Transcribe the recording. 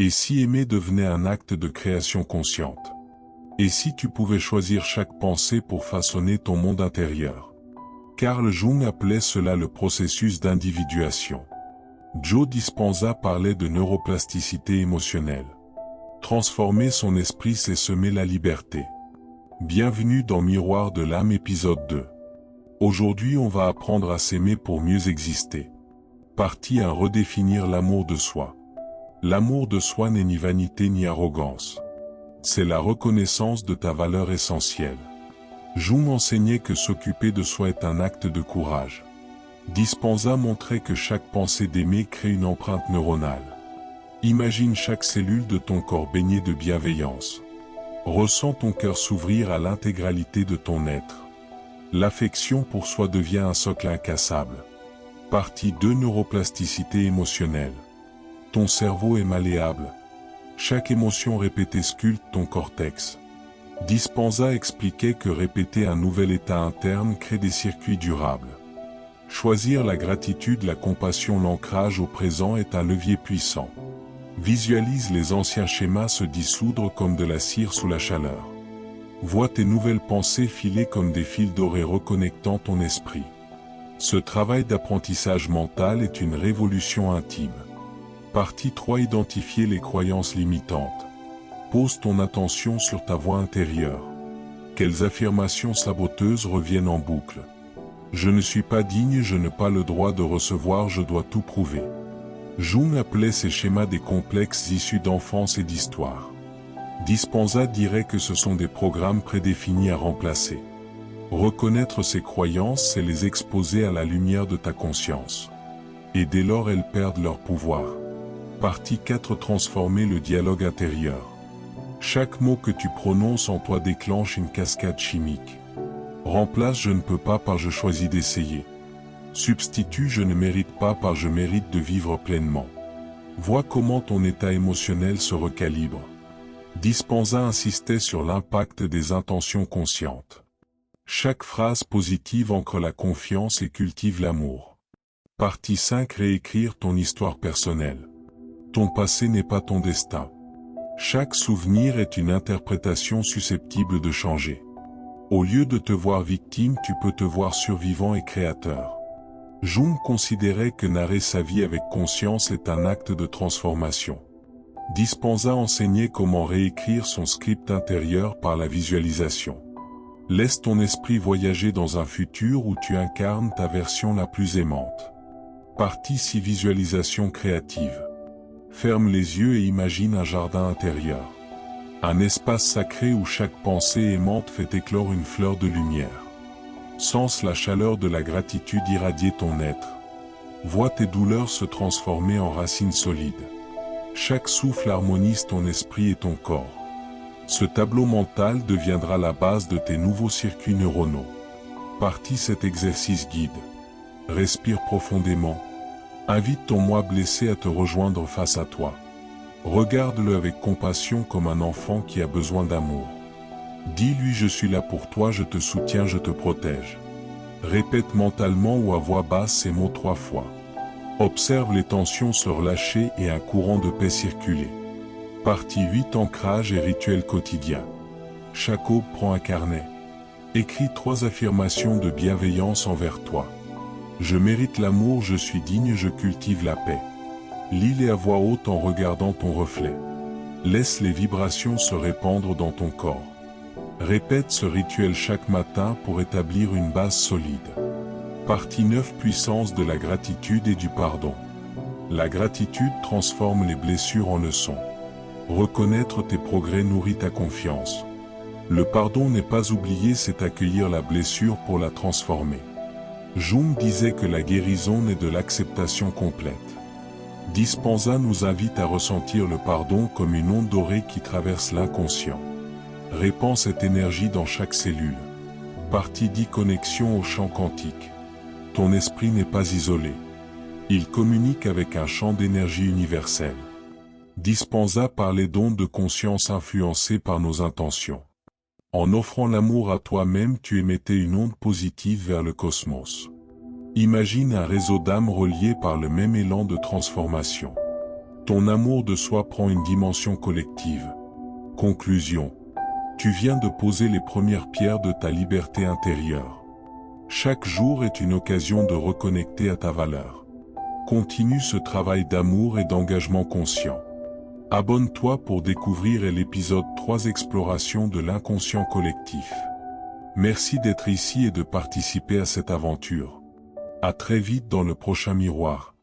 Et si aimer devenait un acte de création consciente? Et si tu pouvais choisir chaque pensée pour façonner ton monde intérieur? Carl Jung appelait cela le processus d'individuation. Joe Dispenza parlait de neuroplasticité émotionnelle. Transformer son esprit, c'est semer la liberté. Bienvenue dans Miroir de l'âme épisode 2. Aujourd'hui on va apprendre à s'aimer pour mieux exister. Partie 1: redéfinir l'amour de soi. L'amour de soi n'est ni vanité ni arrogance. C'est la reconnaissance de ta valeur essentielle. Jung enseignait que s'occuper de soi est un acte de courage. Dispenza montrait que chaque pensée d'aimer crée une empreinte neuronale. Imagine chaque cellule de ton corps baignée de bienveillance. Ressens ton cœur s'ouvrir à l'intégralité de ton être. L'affection pour soi devient un socle incassable. Partie 2: neuroplasticité émotionnelle. Ton cerveau est malléable. Chaque émotion répétée sculpte ton cortex. Dispenza expliquait que répéter un nouvel état interne crée des circuits durables. Choisir la gratitude, la compassion, l'ancrage au présent est un levier puissant. Visualise les anciens schémas se dissoudre comme de la cire sous la chaleur. Vois tes nouvelles pensées filer comme des fils dorés reconnectant ton esprit. Ce travail d'apprentissage mental est une révolution intime. Partie 3: identifier les croyances limitantes. Pose ton attention sur ta voix intérieure. Quelles affirmations saboteuses reviennent en boucle? Je ne suis pas digne, je n'ai pas le droit de recevoir, je dois tout prouver. Jung appelait ces schémas des complexes issus d'enfance et d'histoire. Dispenza dirait que ce sont des programmes prédéfinis à remplacer. Reconnaître ces croyances, c'est les exposer à la lumière de ta conscience. Et dès lors elles perdent leur pouvoir. Partie 4: transformer le dialogue intérieur. Chaque mot que tu prononces en toi déclenche une cascade chimique. Remplace je ne peux pas par je choisis d'essayer. Substitue je ne mérite pas par je mérite de vivre pleinement. Vois comment ton état émotionnel se recalibre. Dispenza insistait sur l'impact des intentions conscientes. Chaque phrase positive ancre la confiance et cultive l'amour. Partie 5: réécrire ton histoire personnelle. Ton passé n'est pas ton destin. Chaque souvenir est une interprétation susceptible de changer. Au lieu de te voir victime, tu peux te voir survivant et créateur. Jung considérait que narrer sa vie avec conscience est un acte de transformation. Dispenza enseignait comment réécrire son script intérieur par la visualisation. Laisse ton esprit voyager dans un futur où tu incarnes ta version la plus aimante. Partie 6: visualisation créative. Ferme les yeux et imagine un jardin intérieur. Un espace sacré où chaque pensée aimante fait éclore une fleur de lumière. Sens la chaleur de la gratitude irradier ton être. Vois tes douleurs se transformer en racines solides. Chaque souffle harmonise ton esprit et ton corps. Ce tableau mental deviendra la base de tes nouveaux circuits neuronaux. Partie 7: exercice guide. Respire profondément. Invite ton moi blessé à te rejoindre face à toi. Regarde-le avec compassion comme un enfant qui a besoin d'amour. Dis-lui je suis là pour toi, je te soutiens, je te protège. Répète mentalement ou à voix basse ces mots 3 fois. Observe les tensions se relâcher et un courant de paix circuler. Partie 8: ancrage et rituel quotidien. Chaque aube prend un carnet. Écris 3 affirmations de bienveillance envers toi. Je mérite l'amour, je suis digne, je cultive la paix. Lis-les à voix haute en regardant ton reflet. Laisse les vibrations se répandre dans ton corps. Répète ce rituel chaque matin pour établir une base solide. Partie 9: puissance de la gratitude et du pardon. La gratitude transforme les blessures en leçons. Reconnaître tes progrès nourrit ta confiance. Le pardon n'est pas oublier, c'est accueillir la blessure pour la transformer. Jung disait que la guérison naît de l'acceptation complète. Dispenza nous invite à ressentir le pardon comme une onde dorée qui traverse l'inconscient. Répand cette énergie dans chaque cellule. Partie 10: connexion au champ quantique. Ton esprit n'est pas isolé. Il communique avec un champ d'énergie universel. Dispenza parlait d'ondes de conscience influencées par nos intentions. En offrant l'amour à toi-même, tu émettais une onde positive vers le cosmos. Imagine un réseau d'âmes reliées par le même élan de transformation. Ton amour de soi prend une dimension collective. Conclusion. Tu viens de poser les premières pierres de ta liberté intérieure. Chaque jour est une occasion de reconnecter à ta valeur. Continue ce travail d'amour et d'engagement conscient. Abonne-toi pour découvrir l'épisode 3 Exploration de l'inconscient collectif. Merci d'être ici et de participer à cette aventure. À très vite dans le prochain miroir.